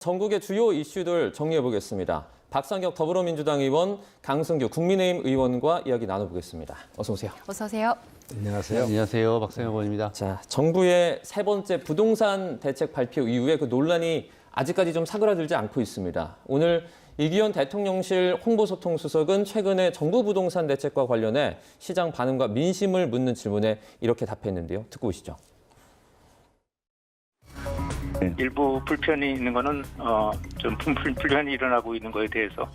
전국의 주요 이슈들 정리해 보겠습니다. 박상격 더불어민주당 의원, 강승규 국민의힘 의원과 이야기 나눠보겠습니다. 어서 오세요. 어서 오세요. 안녕하세요. 안녕하세요. 박상혁 의원입니다. 자, 정부의 세 번째 부동산 대책 발표 이후에 그 논란이 아직까지 좀 사그라들지 않고 있습니다. 오늘 이기현 대통령실 홍보소통수석은 최근에 정부 부동산 대책과 관련해 시장 반응과 민심을 묻는 질문에 이렇게 답했는데요. 듣고 오시죠. 일부 불편이 있는 거는 좀 불편이 일어나고 있는 거에 대해서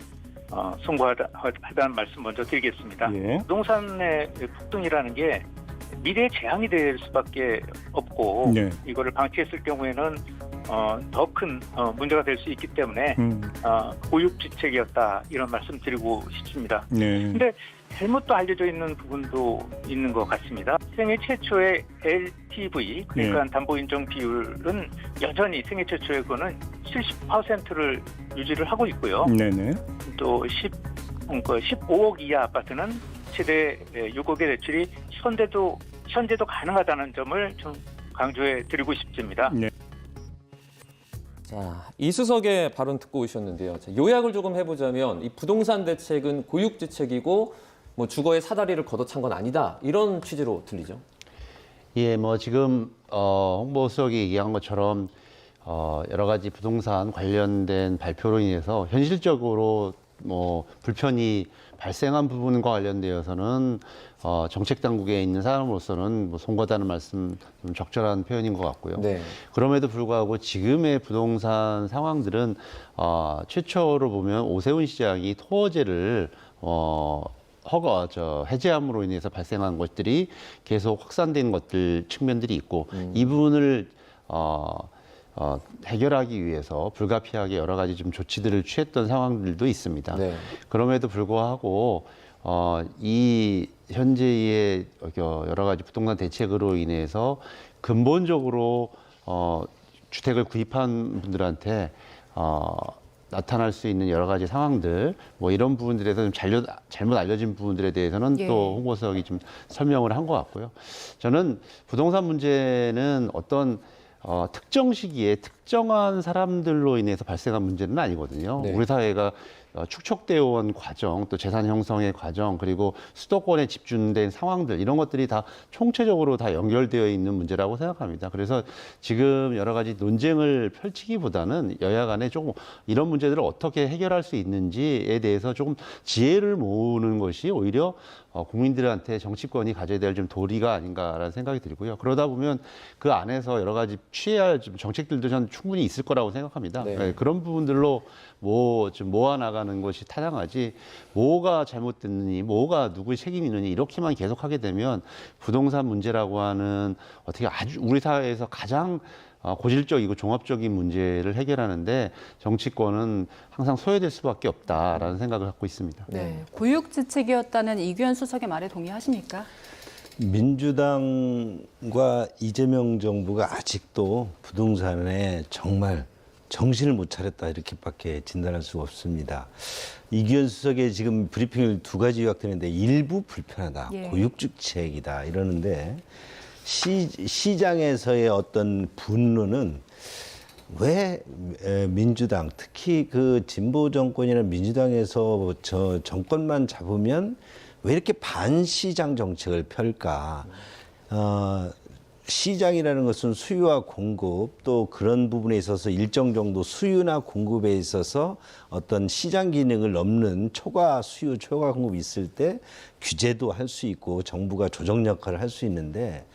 송구하다는 말씀 먼저 드리겠습니다. 예. 부동산의 폭등이라는 게 미래의 재앙이 될 수밖에 없고 네. 이거를 방치했을 경우에는 더 큰 문제가 될 수 있기 때문에 고육지책이었다 이런 말씀 드리고 싶습니다. 네. 근데 잘못도 알려져 있는 부분도 있는 것 같습니다. 생애 최초의 LTV, 그러니까 담보인정 비율은 여전히 생애 최초의 거는 70%를 유지를 하고 있고요. 네네. 또 15억 이하 아파트는 최대 6억의 대출이 현재도 가능하다는 점을 좀 강조해 드리고 싶습니다. 네. 자, 이수석의 발언 듣고 오셨는데요. 자, 요약을 조금 해보자면 이 부동산 대책은 고육지책이고 뭐 주거의 사다리를 걷어찬 건 아니다. 이런 취지로 들리죠. 예, 뭐 지금 홍보수석이 얘기한 것처럼 여러 가지 부동산 관련된 발표로 인해서 현실적으로 뭐 불편이 발생한 부분과 관련되어서는 정책 당국에 있는 사람으로서는 뭐 송구하다는 말씀 좀 적절한 표현인 것 같고요. 네. 그럼에도 불구하고 지금의 부동산 상황들은 최초로 보면 오세훈 시장이 토어제를 해제함으로 인해서 발생한 것들이 계속 확산된 것들 측면들이 있고 이 부분을 해결하기 위해서 불가피하게 여러 가지 좀 조치들을 취했던 상황들도 있습니다. 네. 그럼에도 불구하고 이 현재의 여러 가지 부동산 대책으로 인해서 근본적으로 주택을 구입한 분들한테 나타날 수 있는 여러 가지 상황들, 뭐 이런 부분들에서 좀 잘못 알려진 부분들에 대해서는 예. 또 홍보수석이 좀 설명을 한 것 같고요. 저는 부동산 문제는 어떤 특정 시기에 특정한 사람들로 인해서 발생한 문제는 아니거든요. 네. 우리 사회가 축적되어 온 과정, 또 재산 형성의 과정, 그리고 수도권에 집중된 상황들, 이런 것들이 다 총체적으로 다 연결되어 있는 문제라고 생각합니다. 그래서 지금 여러 가지 논쟁을 펼치기보다는 여야 간에 조금 이런 문제들을 어떻게 해결할 수 있는지에 대해서 조금 지혜를 모으는 것이 오히려 국민들한테 정치권이 가져야 될 좀 도리가 아닌가라는 생각이 들고요. 그러다 보면 그 안에서 여러 가지 취해야 할 정책들도 저는 충분히 있을 거라고 생각합니다. 네. 네, 그런 부분들로 좀 모아나가는 것이 타당하지, 뭐가 잘못됐느니, 뭐가 누구의 책임이 있느니 이렇게만 계속하게 되면 부동산 문제라고 하는 어떻게 아주 우리 사회에서 가장 고질적이고 종합적인 문제를 해결하는데 정치권은 항상 소외될 수밖에 없다라는 생각을 갖고 있습니다. 네. 고육지책이었다는 이규현 수석의 말에 동의하십니까? 민주당과 이재명 정부가 아직도 부동산에 정말 정신을 못 차렸다 이렇게밖에 진단할 수가 없습니다. 이규현 수석의 지금 브리핑을 두 가지 요약되는데 일부 불편하다, 예. 고육지책이다 이러는데 시장에서의 어떤 분노는 왜 민주당, 특히 그 진보 정권이나 민주당에서 저 정권만 잡으면 왜 이렇게 반시장 정책을 펼까? 시장이라는 것은 수요와 공급, 또 그런 부분에 있어서 일정 정도 수요나 공급에 있어서 어떤 시장 기능을 넘는 초과 수요, 초과 공급이 있을 때 규제도 할 수 있고 정부가 조정 역할을 할 수 있는데,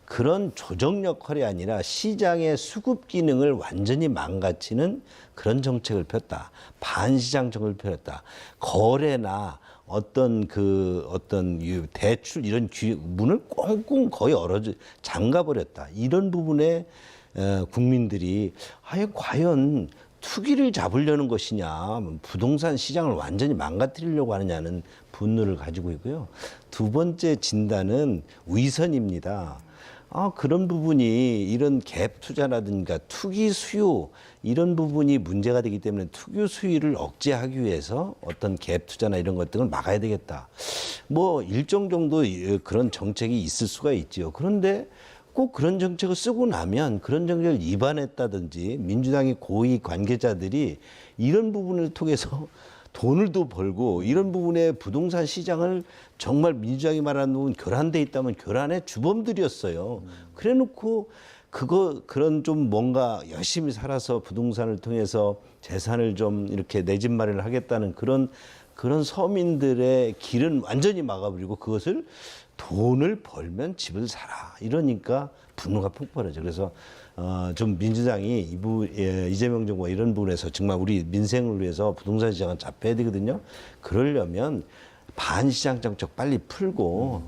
그런 조정 역할이 아니라 시장의 수급 기능을 완전히 망가뜨리는 그런 정책을 폈다. 반시장 정책을 폈다. 거래나 어떤 대출 이런 문을 꽁꽁 거의 잠가버렸다. 이런 부분에 국민들이 과연 투기를 잡으려는 것이냐, 부동산 시장을 완전히 망가뜨리려고 하느냐는 분노를 가지고 있고요. 두 번째 진단은 위선입니다. 그런 부분이 이런 갭 투자라든가 투기 수요 이런 부분이 문제가 되기 때문에 투기 수요를 억제하기 위해서 어떤 갭 투자나 이런 것들을 막아야 되겠다. 뭐 일정 정도 그런 정책이 있을 수가 있죠. 그런데 꼭 그런 정책을 쓰고 나면 그런 정책을 위반했다든지 민주당의 고위 관계자들이 이런 부분을 통해서 돈을 또 벌고 이런 부분에 부동산 시장을 정말 민주당이 말하는 부분 교란돼 있다면 교란의 주범들이었어요. 그래놓고 그런 좀 뭔가 열심히 살아서 부동산을 통해서 재산을 좀 이렇게 내 집 마련을 하겠다는 그런 서민들의 길은 완전히 막아버리고 그것을 돈을 벌면 집을 사라 이러니까 분노가 폭발하죠. 그래서 좀 민주당이 이재명 정부가 이런 부분에서 정말 우리 민생을 위해서 부동산 시장은 잡혀야 되거든요. 그러려면 반시장 정책 빨리 풀고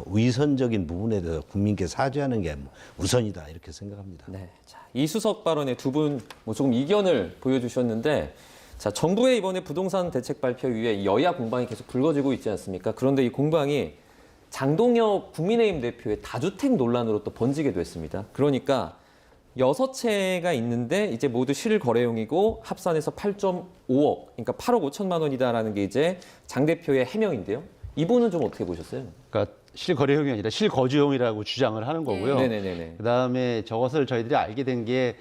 위선적인 부분에 대해서 국민께 사죄하는 게 우선이다 이렇게 생각합니다. 네. 자, 이수석 발언에 두 분 조금 이견을 보여주셨는데, 자, 정부의 이번에 부동산 대책 발표 이후에 여야 공방이 계속 불거지고 있지 않습니까? 그런데 이 공방이 장동혁 국민의힘 대표의 다주택 논란으로 또 번지게 됐습니다. 그러니까 6채가 있는데 이제 모두 실거래용이고 합산해서 8.5억, 그러니까 8억 5천만 원이다라는 게 이제 장 대표의 해명인데요. 이분은 좀 어떻게 보셨어요? 그러니까 실거래용이 아니라 실거주용이라고 주장을 하는 거고요. 네네네네. 그다음에 저것을 저희들이 알게 된 게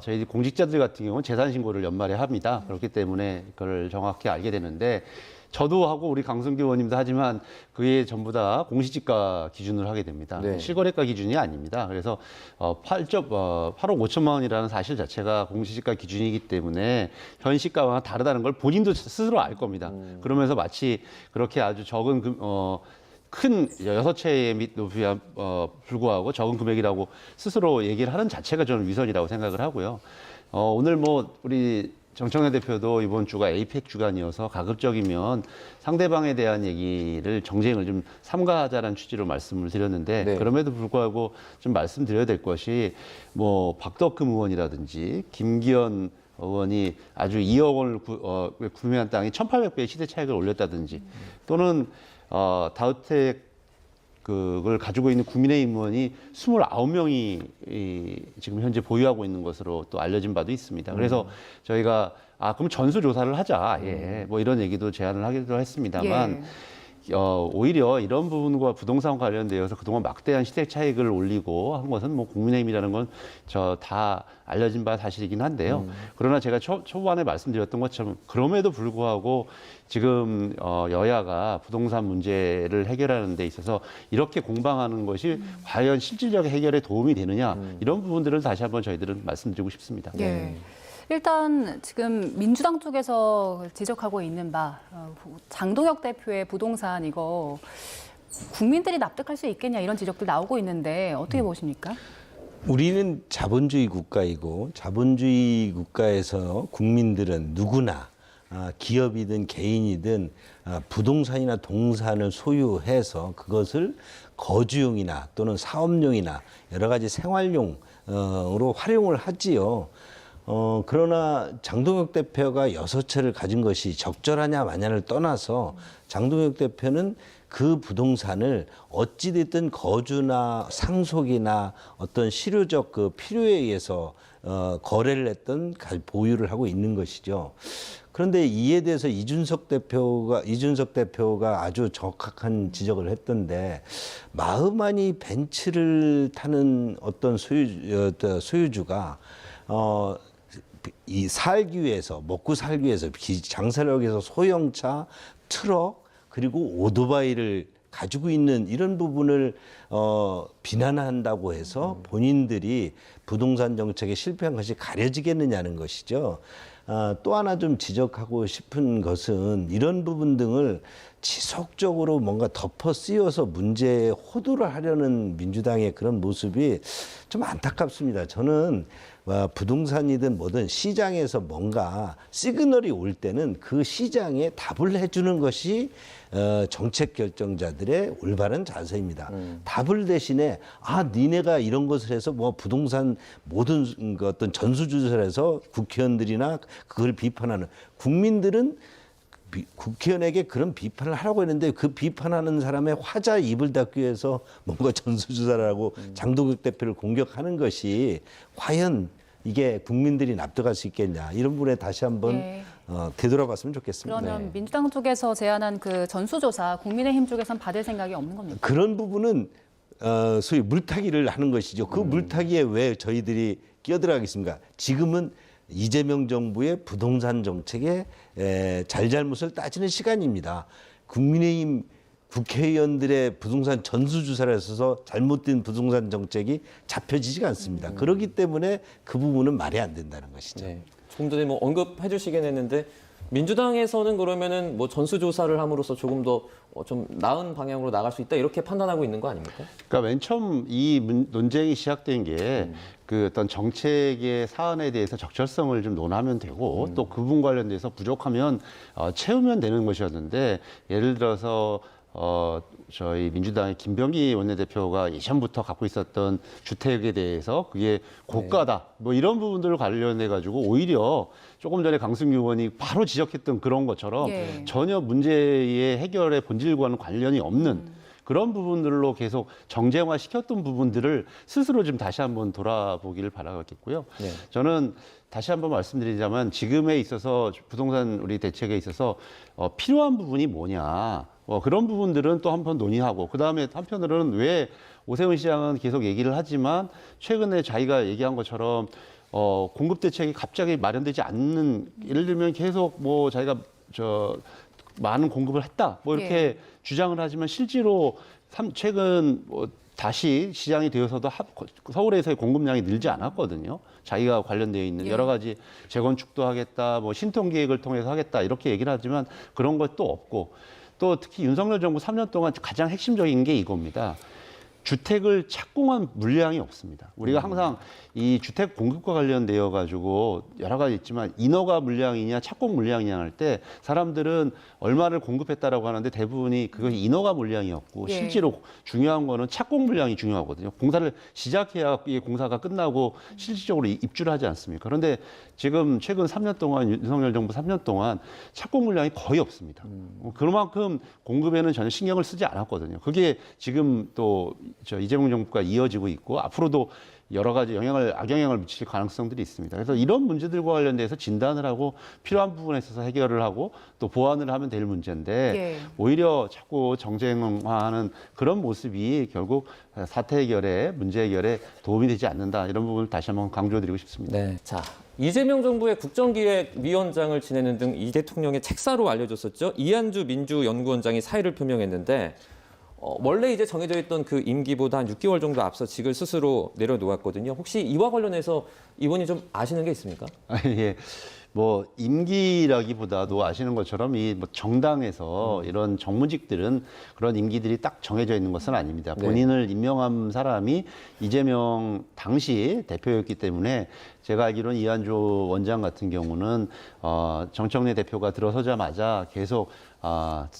저희 공직자들 같은 경우는 재산 신고를 연말에 합니다. 그렇기 때문에 그걸 정확히 알게 되는데 저도 하고 우리 강승규 의원님도 하지만 그게 전부 다 공시지가 기준으로 하게 됩니다. 네. 실거래가 기준이 아닙니다. 그래서 8억 5천만 원이라는 사실 자체가 공시지가 기준이기 때문에 현 시가와 다르다는 걸 본인도 스스로 알 겁니다. 그러면서 마치 그렇게 아주 적은 큰 6채의 높이에 불구하고 적은 금액이라고 스스로 얘기를 하는 자체가 저는 위선이라고 생각을 하고요. 오늘 우리 정청래 대표도 이번 주가 에이펙 주간이어서 가급적이면 상대방에 대한 얘기를 정쟁을 좀 삼가하자라는 취지로 말씀을 드렸는데 네. 그럼에도 불구하고 좀 말씀드려야 될 것이 박덕흠 의원이라든지 김기현 의원이 아주 2억 원을 구매한 땅이 1,800배의 시세 차익을 올렸다든지 또는 다주택 그걸 가지고 있는 국민의힘 의원이 29명이 지금 현재 보유하고 있는 것으로 또 알려진 바도 있습니다. 그래서 저희가 그럼 전수조사를 하자. 이런 얘기도 제안을 하기도 했습니다만 오히려 이런 부분과 부동산 관련되어서 그동안 막대한 시세 차익을 올리고 한 것은 국민의힘이라는 건 다 알려진 바 사실이긴 한데요. 그러나 제가 초반에 말씀드렸던 것처럼 그럼에도 불구하고 지금 여야가 부동산 문제를 해결하는 데 있어서 이렇게 공방하는 것이 과연 실질적 해결에 도움이 되느냐 이런 부분들을 다시 한번 저희들은 말씀드리고 싶습니다. 예. 일단 지금 민주당 쪽에서 지적하고 있는 바 장동혁 대표의 부동산 이거 국민들이 납득할 수 있겠냐 이런 지적들 나오고 있는데 어떻게 보십니까? 우리는 자본주의 국가이고 자본주의 국가에서 국민들은 누구나 기업이든 개인이든 부동산이나 동산을 소유해서 그것을 거주용이나 또는 사업용이나 여러 가지 생활용으로 활용을 하지요. 그러나 장동혁 대표가 6채를 가진 것이 적절하냐 마냐를 떠나서 장동혁 대표는 그 부동산을 어찌됐든 거주나 상속이나 어떤 실효적 그 필요에 의해서 거래를 했던 보유를 하고 있는 것이죠. 그런데 이에 대해서 이준석 대표가 아주 적확한 지적을 했던데 마흐마니 벤츠를 타는 어떤 소유주가 살기 위해서 먹고 살기 위해서 장사를 하기 위해서 소형차, 트럭 그리고 오토바이를 가지고 있는 이런 부분을 비난한다고 해서 본인들이 부동산 정책에 실패한 것이 가려지겠느냐는 것이죠. 또 하나 좀 지적하고 싶은 것은 이런 부분 등을 지속적으로 뭔가 덮어 씌워서 문제에 호도를 하려는 민주당의 그런 모습이 좀 안타깝습니다. 저는 부동산이든 뭐든 시장에서 뭔가 시그널이 올 때는 그 시장에 답을 해주는 것이 정책 결정자들의 올바른 자세입니다. 답을 대신에 니네가 이런 것을 해서 부동산 모든 어떤 전수조사를 해서 국회의원들이나 그걸 비판하는 국민들은 국회의원에게 그런 비판을 하라고 했는데 그 비판하는 사람의 화자 입을 닫기 위해서 뭔가 전수조사를 하고 장동혁 대표를 공격하는 것이 과연 이게 국민들이 납득할 수 있겠냐 이런 부분에 다시 한번 되돌아봤으면 좋겠습니다. 그러면 민주당 쪽에서 제안한 그 전수조사 국민의힘 쪽에선 받을 생각이 없는 겁니까? 그런 부분은 소위 물타기를 하는 것이죠. 그 물타기에 왜 저희들이 끼어들어가겠습니까? 지금은 이재명 정부의 부동산 정책의 잘잘못을 따지는 시간입니다. 국민의힘 국회의원들의 부동산 전수조사를 해서 잘못된 부동산 정책이 잡혀지지가 않습니다. 그렇기 때문에 그 부분은 말이 안 된다는 것이죠. 네. 조금 전에 뭐 언급해 주시긴 했는데 민주당에서는 그러면은 뭐 전수조사를 함으로써 조금 더 좀 나은 방향으로 나갈 수 있다 이렇게 판단하고 있는 거 아닙니까? 그러니까 맨 처음 이 논쟁이 시작된 게 그 어떤 정책의 사안에 대해서 적절성을 좀 논하면 되고 또 그 부분 관련돼서 부족하면 채우면 되는 것이었는데 예를 들어서 저희 민주당의 김병기 원내대표가 예전부터 갖고 있었던 주택에 대해서 그게 고가다 뭐 이런 부분들을 관련해 가지고 오히려 조금 전에 강승규 의원이 바로 지적했던 그런 것처럼 예. 전혀 문제의 해결의 본질과는 관련이 없는 그런 부분들로 계속 정쟁화 시켰던 부분들을 스스로 좀 다시 한번 돌아보기를 바라겠고요. 네. 저는 다시 한번 말씀드리자면 지금에 있어서 부동산 우리 대책에 있어서 필요한 부분이 뭐냐. 그런 부분들은 또 한번 논의하고 그다음에 한편으로는 왜 오세훈 시장은 계속 얘기를 하지만 최근에 자기가 얘기한 것처럼 공급 대책이 갑자기 마련되지 않는 예를 들면 계속 뭐 자기가 많은 공급을 했다 뭐 이렇게 주장을 하지만 실제로 최근 다시 시장이 되어서도 서울에서의 공급량이 늘지 않았거든요. 자기가 관련되어 있는 여러 가지 재건축도 하겠다, 뭐 신통 계획을 통해서 하겠다 이렇게 얘기를 하지만 그런 것도 없고 또 특히 윤석열 정부 3년 동안 가장 핵심적인 게 이겁니다. 주택을 착공한 물량이 없습니다. 우리가 항상 이 주택 공급과 관련되어 가지고 여러 가지 있지만 인허가 물량이냐 착공 물량이냐 할 때 사람들은 얼마를 공급했다라고 하는데 대부분이 그것이 인허가 물량이었고 실제로 중요한 거는 착공 물량이 중요하거든요. 공사를 시작해야 이 공사가 끝나고 실질적으로 입주를 하지 않습니까? 그런데 지금 최근 3년 동안 윤석열 정부 3년 동안 착공 물량이 거의 없습니다. 그만큼 공급에는 전혀 신경을 쓰지 않았거든요. 그게 지금 또 이재명 정부가 이어지고 있고 앞으로도 여러 가지 악영향을 미칠 가능성들이 있습니다. 그래서 이런 문제들과 관련돼서 진단을 하고 필요한 부분에 있어서 해결을 하고 또 보완을 하면 될 문제인데 오히려 자꾸 정쟁화하는 그런 모습이 결국 사태 해결에 문제 해결에 도움이 되지 않는다 이런 부분을 다시 한번 강조드리고 싶습니다. 네. 자, 이재명 정부의 국정기획위원장을 지내는 등 이 대통령의 책사로 알려졌었죠. 이한주 민주연구원장이 사의를 표명했는데 원래 이제 정해져 있던 그 임기보다 한 6개월 정도 앞서 직을 스스로 내려놓았거든요. 혹시 이와 관련해서 이분이 좀 아시는 게 있습니까? 예. 뭐 임기라기보다도 아시는 것처럼 이 뭐 정당에서 이런 정무직들은 그런 임기들이 딱 정해져 있는 것은 아닙니다. 본인을 임명한 사람이 이재명 당시 대표였기 때문에 제가 알기로는 이한주 원장 같은 경우는 정청래 대표가 들어서자마자 계속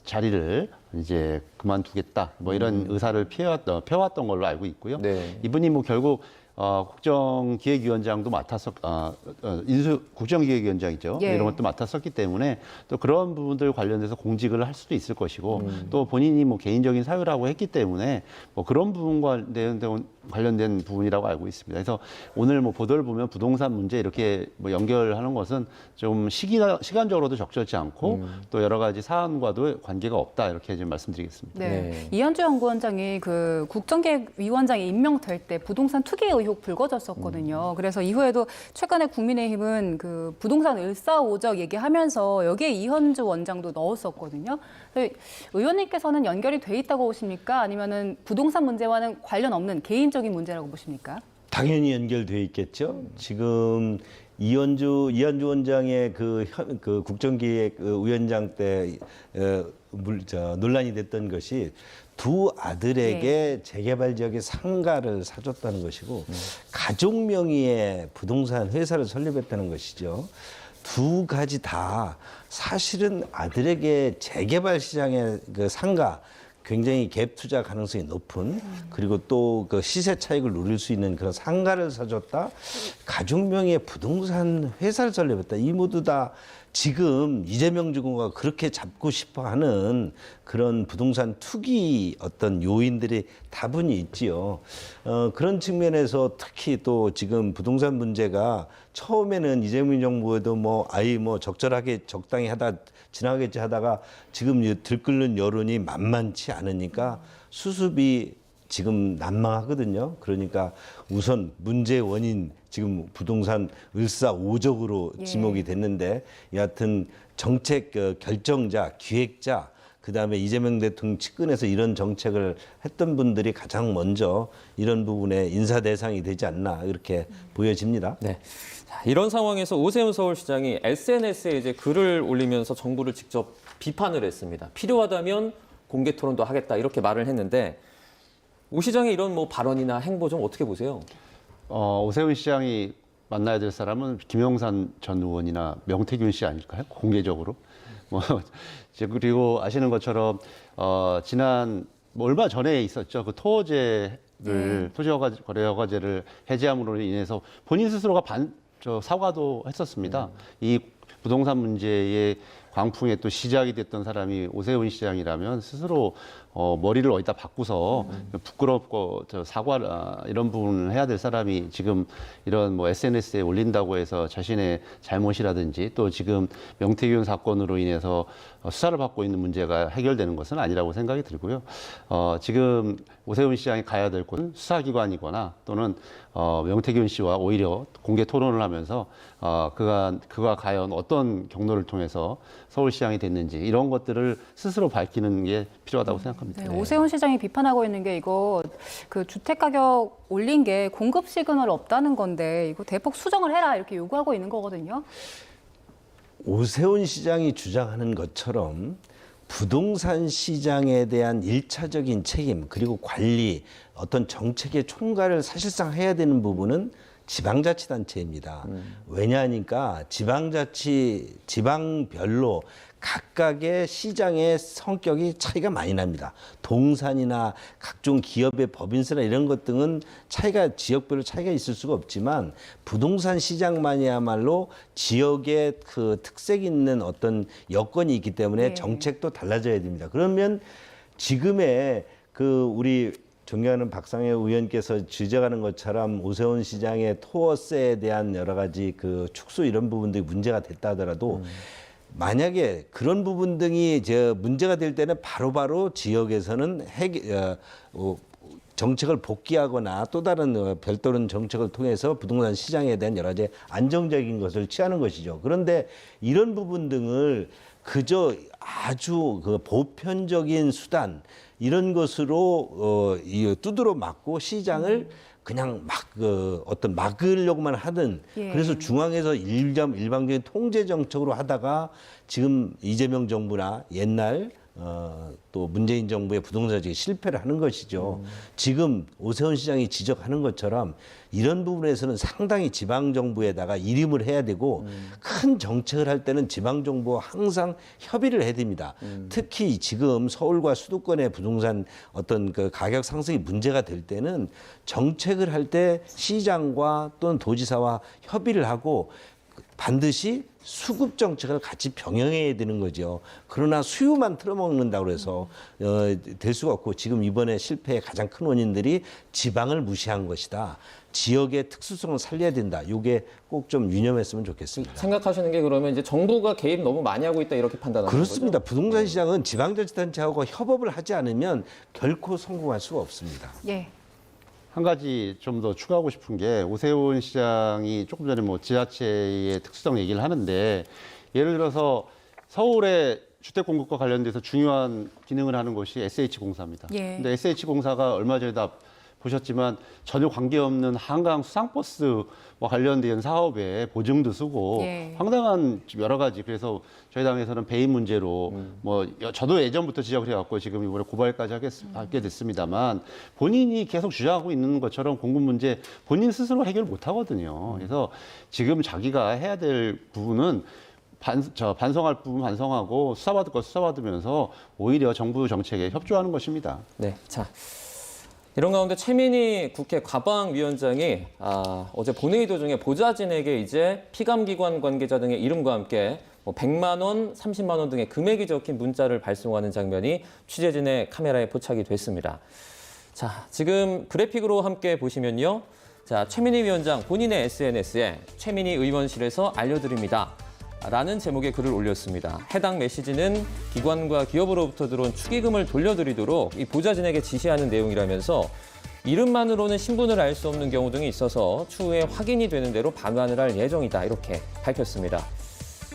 자리를 이제 그만두겠다 뭐 이런 의사를 펴왔던 걸로 알고 있고요. 네. 이분이 뭐 결국 국정기획위원장도 국정기획위원장이죠. 이런 것도 맡았었기 때문에 또 그런 부분들 관련돼서 공직을 할 수도 있을 것이고 또 본인이 뭐 개인적인 사유라고 했기 때문에 뭐 그런 부분과 관련된 부분이라고 알고 있습니다. 그래서 오늘 뭐 보도를 보면 부동산 문제 이렇게 뭐 연결하는 것은 좀 시간적으로도 적절치 않고 또 여러 가지 사안과도 관계가 없다 이렇게 좀 말씀드리겠습니다. 네. 이한주 연구원장이 그 국정기획위원장에 임명될 때 부동산 투기 의혹 불거졌었거든요. 그래서 이후에도 최근에 국민의힘은 그 부동산 을사오적 얘기하면서 여기에 이한주 원장도 넣었었거든요. 의원님께서는 연결이 돼 있다고 보십니까? 아니면은 부동산 문제와는 관련 없는 개인적인 문제라고 보십니까? 당연히 연결돼 있겠죠. 지금 이한주 원장의 그 국정기획위원장 때 논란이 됐던 것이 두 아들에게 재개발 지역의 상가를 사줬다는 것이고 가족 명의의 부동산 회사를 설립했다는 것이죠. 두 가지 다 사실은 아들에게 재개발 시장의 그 상가 굉장히 갭 투자 가능성이 높은 그리고 또 그 시세 차익을 누릴 수 있는 그런 상가를 사줬다. 가족 명의의 부동산 회사를 설립했다. 이 모두 다 지금 이재명 정부가 그렇게 잡고 싶어 하는 그런 부동산 투기 어떤 요인들이 다분히 있지요. 그런 측면에서 특히 또 지금 부동산 문제가 처음에는 이재명 정부에도 적절하게 적당히 지나가겠지 하다가 지금 들끓는 여론이 만만치 않으니까 수습이 지금 난망하거든요. 그러니까 우선 문제의 원인 지금 부동산 을사오적으로 예. 지목이 됐는데 여하튼 정책 결정자, 기획자 그다음에 이재명 대통령 측근에서 이런 정책을 했던 분들이 가장 먼저 이런 부분에 인사 대상이 되지 않나 이렇게 보여집니다. 네. 자, 이런 상황에서 오세훈 서울시장이 SNS에 이제 글을 올리면서 정부를 직접 비판을 했습니다. 필요하다면 공개 토론도 하겠다 이렇게 말을 했는데 오 시장의 이런 뭐 발언이나 행보 좀 어떻게 보세요? 오세훈 시장이 만나야 될 사람은 김영삼 전 의원이나 명태균 씨 아닐까요? 공개적으로. 뭐 그리고 아시는 것처럼 지난 뭐 얼마 전에 있었죠. 그 토지거래 허가제를 해제함으로 인해서 본인 스스로가 사과도 했었습니다. 이 부동산 문제의 광풍의 또 시작이 됐던 사람이 오세훈 시장이라면 스스로 머리를 어디다 바꾸서 부끄럽고 사과 이런 부분을 해야 될 사람이 지금 이런 뭐 SNS에 올린다고 해서 자신의 잘못이라든지 또 지금 명태균 사건으로 인해서 수사를 받고 있는 문제가 해결되는 것은 아니라고 생각이 들고요. 지금 오세훈 시장이 가야 될 곳은 수사기관이거나 또는 명태균 씨와 오히려 공개 토론을 하면서 그가 과연 어떤 경로를 통해서 서울시장이 됐는지 이런 것들을 스스로 밝히는 게 필요하다고 생각합니다. 네, 오세훈 시장이 비판하고 있는 게 이거 그 주택 가격 올린 게 공급 시그널 없다는 건데 이거 대폭 수정을 해라 이렇게 요구하고 있는 거거든요. 오세훈 시장이 주장하는 것처럼 부동산 시장에 대한 일차적인 책임 그리고 관리 어떤 정책의 총괄을 사실상 해야 되는 부분은 지방자치단체입니다. 왜냐하니까 지방별로 각각의 시장의 성격이 차이가 많이 납니다. 동산이나 각종 기업의 법인세나 이런 것 등은 지역별로 차이가 있을 수가 없지만 부동산 시장만이야말로 지역의 그 특색 있는 어떤 여건이 있기 때문에 네. 정책도 달라져야 됩니다. 그러면 지금의 우리 존경하는 박상혜 의원께서 지적하는 것처럼 오세훈 시장의 토어세에 대한 여러 가지 축소 이런 부분들이 문제가 됐다 하더라도 만약에 그런 부분 등이 문제가 될 때는 바로바로 지역에서는 정책을 복귀하거나 또 다른 별도른 정책을 통해서 부동산 시장에 대한 여러 가지 안정적인 것을 취하는 것이죠. 그런데 이런 부분 등을 그저 아주 보편적인 수단 이런 것으로 두드러 맞고 시장을 그냥 막으려고만 하든 예. 그래서 중앙에서 일방적인 통제 정책으로 하다가 지금 이재명 정부나 옛날 또 문재인 정부의 부동산 정책이 실패를 하는 것이죠. 지금 오세훈 시장이 지적하는 것처럼 이런 부분에서는 상당히 지방정부에다가 일임을 해야 되고 큰 정책을 할 때는 지방정부와 항상 협의를 해야 됩니다. 특히 지금 서울과 수도권의 부동산 어떤 가격 상승이 문제가 될 때는 정책을 할 때 시장과 또는 도지사와 협의를 하고 반드시 수급 정책을 같이 병행해야 되는 거죠. 그러나 수요만 틀어먹는다고 해서 될 수가 없고 지금 이번에 실패의 가장 큰 원인들이 지방을 무시한 것이다. 지역의 특수성을 살려야 된다. 이게 꼭 좀 유념했으면 좋겠습니다. 생각하시는 게 그러면 이제 정부가 개입 너무 많이 하고 있다 이렇게 판단하는 그렇습니다. 거죠? 부동산 시장은 지방자치단체하고 협업을 하지 않으면 결코 성공할 수가 없습니다. 예. 한 가지 좀 더 추가하고 싶은 게 오세훈 시장이 조금 전에 뭐 지자체의 특수성 얘기를 하는데 예를 들어서 서울의 주택 공급과 관련돼서 중요한 기능을 하는 것이 SH공사입니다. 예. 근데 SH공사가 얼마 전에도 보셨지만 전혀 관계없는 한강 수상버스와 관련된 사업에 보증도 쓰고 예. 황당한 여러 가지 그래서 저희 당에서는 배임 문제로 뭐 저도 예전부터 지적을 해왔고 지금 이번에 고발까지 하게 됐습니다만 본인이 계속 주장하고 있는 것처럼 공급 문제 본인 스스로 해결 못 하거든요. 그래서 지금 자기가 해야 될 부분은 반성할 부분 반성하고 수사받을 것 수사받으면서 오히려 정부 정책에 협조하는 것입니다. 네, 자 이런 가운데 최민희 국회 과방위원장이 어제 본회의 도중에 보좌진에게 이제 피감기관 관계자 등의 이름과 함께 100만 원, 30만 원 등의 금액이 적힌 문자를 발송하는 장면이 취재진의 카메라에 포착이 됐습니다. 자, 지금 그래픽으로 함께 보시면요. 자, 최민희 위원장 본인의 SNS에 최민희 의원실에서 알려드립니다. 라는 제목의 글을 올렸습니다. 해당 메시지는 기관과 기업으로부터 들어온 축의금을 돌려드리도록 이 보좌진에게 지시하는 내용이라면서 이름만으로는 신분을 알 수 없는 경우 등이 있어서 추후에 확인이 되는 대로 반환을 할 예정이다. 이렇게 밝혔습니다.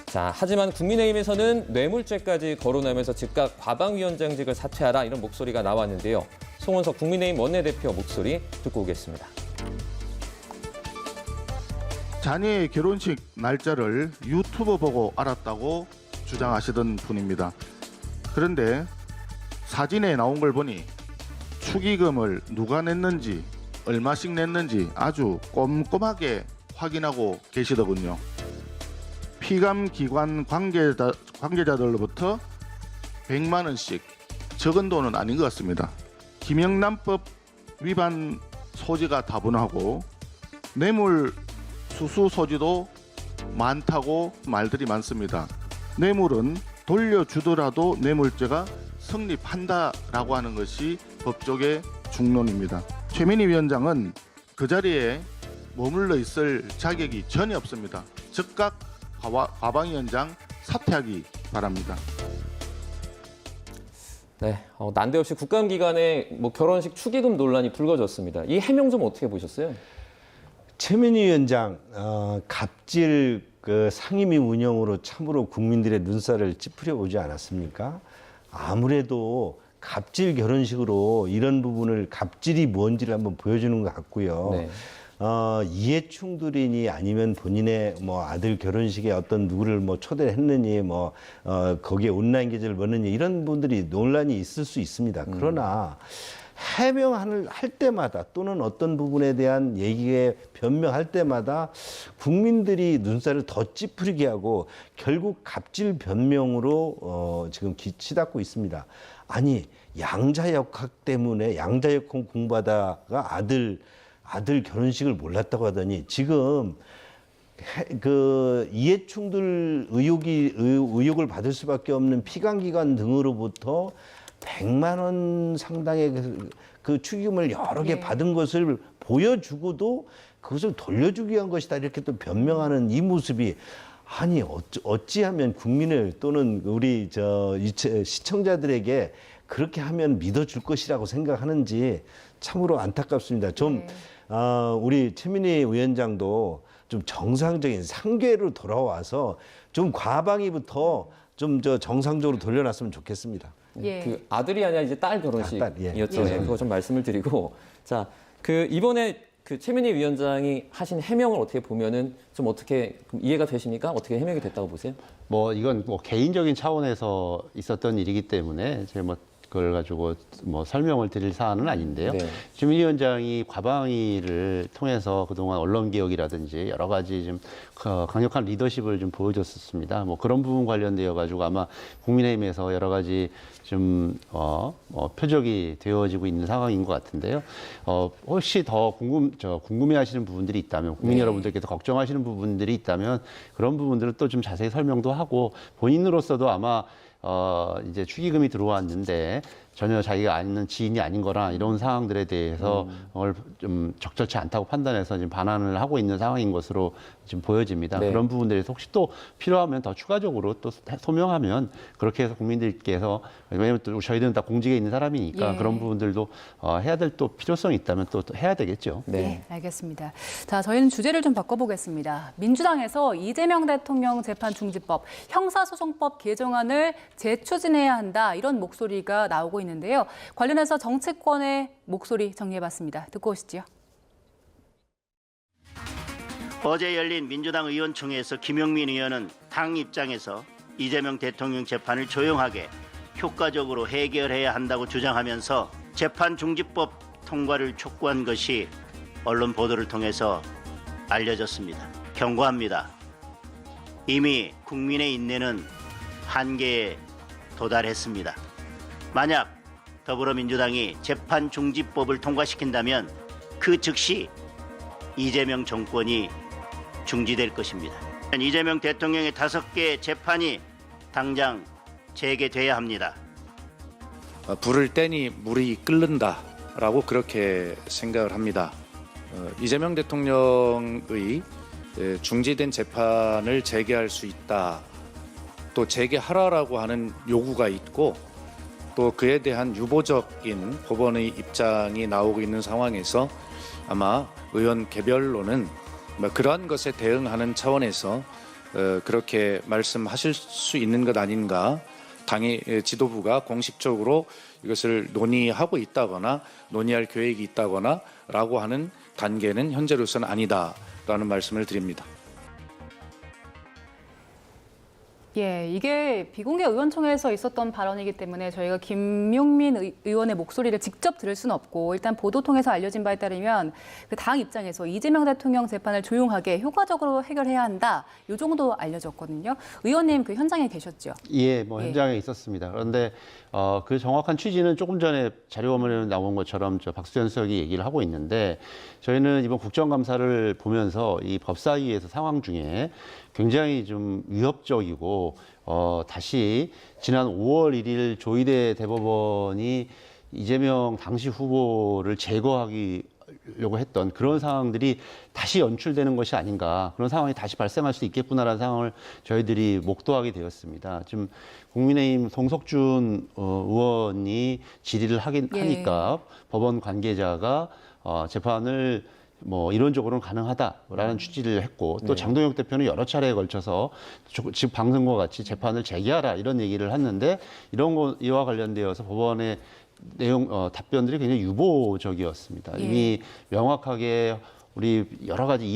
자, 하지만 국민의힘에서는 뇌물죄까지 거론하면서 즉각 과방위원장직을 사퇴하라 이런 목소리가 나왔는데요. 송원석 국민의힘 원내대표 목소리 듣고 오겠습니다. 자녀의 결혼식 날짜를 유튜브 보고 알았다고 주장하시던 분입니다. 그런데 사진에 나온 걸 보니 축의금을 누가 냈는지 얼마씩 냈는지 아주 꼼꼼하게 확인하고 계시더군요. 피감기관 관계자들로부터 100만 원씩 적은 돈은 아닌 것 같습니다. 김영란법 위반 소지가 다분하고 뇌물 수수 소지도 많다고 말들이 많습니다. 뇌물은 돌려주더라도 뇌물죄가 성립한다라고 하는 것이 법조계 중론입니다. 최민희 위원장은 그 자리에 머물러 있을 자격이 전혀 없습니다. 즉각 과방위원장 사퇴하기 바랍니다. 네, 난데없이 국감기간에 결혼식 축의금 논란이 불거졌습니다. 이 해명 좀 어떻게 보셨어요? 최민희 위원장 갑질 상임위 운영으로 참으로 국민들의 눈살을 찌푸려 오지 않았습니까? 아무래도 갑질 결혼식으로 이런 부분을 갑질이 뭔지를 한번 보여주는 것 같고요. 네. 이해충돌이니 아니면 본인의 아들 결혼식에 어떤 누구를 초대를 했느니 거기에 온라인 계좌를 넣느니 이런 분들이 논란이 있을 수 있습니다. 그러나 해명을 할 때마다 또는 어떤 부분에 대한 얘기에 변명할 때마다 국민들이 눈살을 더 찌푸리게 하고 결국 갑질 변명으로 지금 치닫고 있습니다. 아니 양자역학 때문에 양자역학 공부하다가 아들 결혼식을 몰랐다고 하더니 지금 이해충돌 의혹을 받을 수밖에 없는 피감기관 등으로부터 100만 원 상당의 그 축의금을 여러 개 받은 것을 보여주고도 그것을 돌려주기 위한 것이다 이렇게 또 변명하는 이 모습이 아니 어찌하면 국민을 또는 우리 시청자들에게 그렇게 하면 믿어줄 것이라고 생각하는지 참으로 안타깝습니다. 좀 우리 최민희 위원장도 좀 정상적인 상궤로 돌아와서 좀 과방위부터 좀 정상적으로 돌려놨으면 좋겠습니다. 예. 그 아들이 아니라 이제 딸 결혼식이었잖아요. 예. 그거 좀 말씀을 드리고 자, 이번에 최민희 위원장이 하신 해명을 어떻게 보면은 좀 어떻게 이해가 되십니까? 어떻게 해명이 됐다고 보세요? 이건 개인적인 차원에서 있었던 일이기 때문에 제가 그걸 가지고 설명을 드릴 사안은 아닌데요. 네. 주민 위원장이 과방위를 통해서 그동안 언론개혁이라든지 여러 가지 좀 강력한 리더십을 좀 보여줬었습니다. 그런 부분 관련되어 가지고 아마 국민의힘에서 여러 가지 좀 표적이 되어지고 있는 상황인 것 같은데요. 혹시 더 궁금해하시는 부분들이 있다면 국민 여러분들께서 걱정하시는 부분들이 있다면 그런 부분들은 또 좀 자세히 설명도 하고 본인으로서도 아마 이제 축의금이 들어왔는데 전혀 자기가 아는 지인이 아닌 거나 이런 상황들에 대해서 좀 적절치 않다고 판단해서 지금 반환을 하고 있는 상황인 것으로 지금 보여집니다. 네. 그런 부분들에서 혹시 또 필요하면 더 추가적으로 또 소명하면 그렇게 해서 국민들께서 왜냐하면 또 저희들은 다 공직에 있는 사람이니까 예. 그런 부분들도 해야 될 또 필요성이 있다면 또 해야 되겠죠. 네, 알겠습니다. 자, 저희는 주제를 좀 바꿔보겠습니다. 민주당에서 이재명 대통령 재판 중지법, 형사소송법 개정안을 재추진해야 한다 이런 목소리가 나오고 있는데요. 관련해서 정치권의 목소리 정리해봤습니다. 듣고 오시죠. 어제 열린 민주당 의원총회에서 김용민 의원은 당 입장에서 이재명 대통령 재판을 조용하게 효과적으로 해결해야 한다고 주장하면서 재판 중지법 통과를 촉구한 것이 언론 보도를 통해서 알려졌습니다. 경고합니다. 이미 국민의 인내는 한계에 도달했습니다. 만약 더불어민주당이 재판 중지법을 통과시킨다면 그 즉시 이재명 정권이 중지될 것입니다. 이재명 대통령의 5개 재판이 당장 재개돼야 합니다. 불을 떼니 물이 끓는다라고 그렇게 생각을 합니다. 이재명 대통령의 중지된 재판을 재개할 수 있다. 또 재개하라라고 하는 요구가 있고 또 그에 대한 유보적인 법원의 입장이 나오고 있는 상황에서 아마 의원 개별로는 그러한 것에 대응하는 차원에서 그렇게 말씀하실 수 있는 것 아닌가. 당의 지도부가 공식적으로 이것을 논의하고 있다거나 논의할 계획이 있다거나 라고 하는 단계는 현재로서는 아니다라는 말씀을 드립니다. 예, 이게 비공개 의원총회에서 있었던 발언이기 때문에 저희가 김용민 의원의 목소리를 직접 들을 수는 없고 일단 보도 통해서 알려진 바에 따르면 그 당 입장에서 이재명 대통령 재판을 조용하게 효과적으로 해결해야 한다. 이 정도 알려졌거든요. 의원님 그 현장에 계셨죠? 예, 뭐 현장에 있었습니다. 그런데 그 정확한 취지는 조금 전에 자료화면에 나온 것처럼 저 박수현 수석이 얘기를 하고 있는데 저희는 이번 국정감사를 보면서 이 법사위에서 상황 중에 굉장히 좀 위협적이고 다시 지난 5월 1일 조희대 대법원이 이재명 당시 후보를 제거하려고 했던 그런 상황들이 다시 연출되는 것이 아닌가, 그런 상황이 다시 발생할 수 있겠구나라는 상황을 저희들이 목도하게 되었습니다. 지금 국민의힘 송석준 의원이 질의를 하니까 법원 관계자가 재판을 뭐 이론적으로는 가능하다라는 취지를 했고 또 장동혁 대표는 여러 차례에 걸쳐서 지금 방송과 같이 재판을 재개하라 이런 얘기를 했는데 이와 관련되어서 법원의 답변들이 굉장히 유보적이었습니다. 이미 명확하게 우리 여러 가지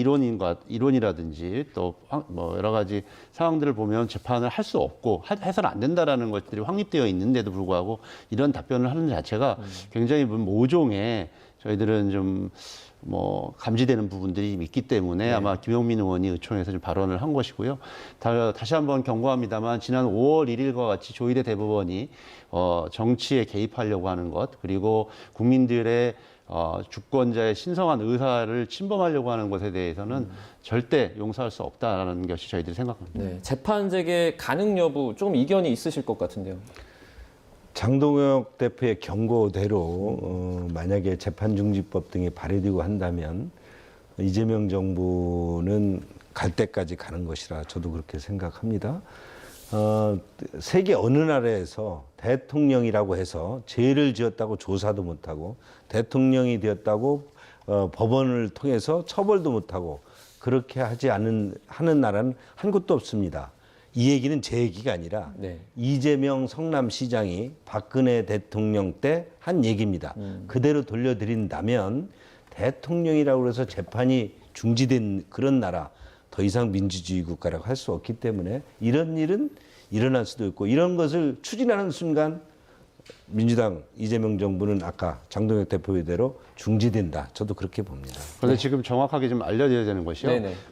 이론이라든지 또 뭐 여러 가지 상황들을 보면 재판을 할 수 없고 해서는 안 된다라는 것들이 확립되어 있는데도 불구하고 이런 답변을 하는 자체가 굉장히 모종의 저희들은 좀 뭐 감지되는 부분들이 있기 때문에 아마 김용민 의원이 의총에서 좀 발언을 한 것이고요. 다시 한번 경고합니다만 지난 5월 1일과 같이 조희대 대법원이 정치에 개입하려고 하는 것 그리고 국민들의 주권자의 신성한 의사를 침범하려고 하는 것에 대해서는 절대 용서할 수 없다라는 것이 저희들이 생각합니다. 네, 재판 재개 가능 여부 좀 이견이 있으실 것 같은데요. 장동혁 대표의 경고대로 만약에 재판중지법 등이 발의되고 한다면 이재명 정부는 갈 때까지 가는 것이라 저도 그렇게 생각합니다. 세계 어느 나라에서 대통령이라고 해서 죄를 지었다고 조사도 못하고 대통령이 되었다고 법원을 통해서 처벌도 못하고 그렇게 하는 나라는 한 곳도 없습니다. 이 얘기는 제 얘기가 아니라 이재명 성남시장이 박근혜 대통령 때 한 얘기입니다. 그대로 돌려드린다면 대통령이라고 해서 재판이 중지된 그런 나라 더 이상 민주주의 국가라고 할 수 없기 때문에 이런 일은 일어날 수도 있고 이런 것을 추진하는 순간 민주당 이재명 정부는 아까 장동혁 대표대로 중지된다. 저도 그렇게 봅니다. 그런데 지금 정확하게 좀 알려드려야 되는 것이요.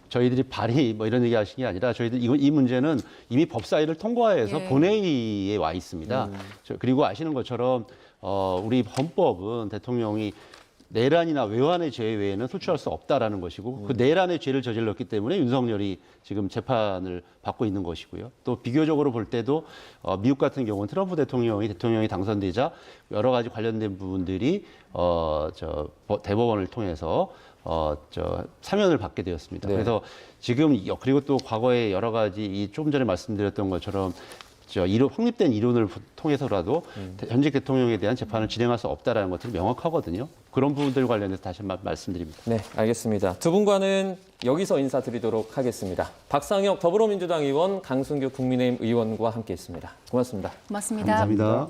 저희들이 발의 뭐 이런 얘기 하신 게 아니라 저희들 이 문제는 이미 법사위를 통과해서 본회의에 와 있습니다. 그리고 아시는 것처럼 우리 헌법은 대통령이 내란이나 외환의 죄 외에는 소추할 수 없다라는 것이고 그 내란의 죄를 저질렀기 때문에 윤석열이 지금 재판을 받고 있는 것이고요. 또 비교적으로 볼 때도 미국 같은 경우는 트럼프 대통령이 당선되자 여러 가지 관련된 부분들이 대법원을 통해서 사면을 받게 되었습니다. 그래서 지금 그리고 또 과거에 여러 가지 조금 전에 말씀드렸던 것처럼 확립된 이론을 통해서라도 현직 대통령에 대한 재판을 진행할 수 없다는 것들이 명확하거든요. 그런 부분들 관련해서 다시 한번 말씀드립니다. 네, 알겠습니다. 두 분과는 여기서 인사드리도록 하겠습니다. 박상혁 더불어민주당 의원, 강승규 국민의힘 의원과 함께했습니다. 고맙습니다. 고맙습니다. 감사합니다.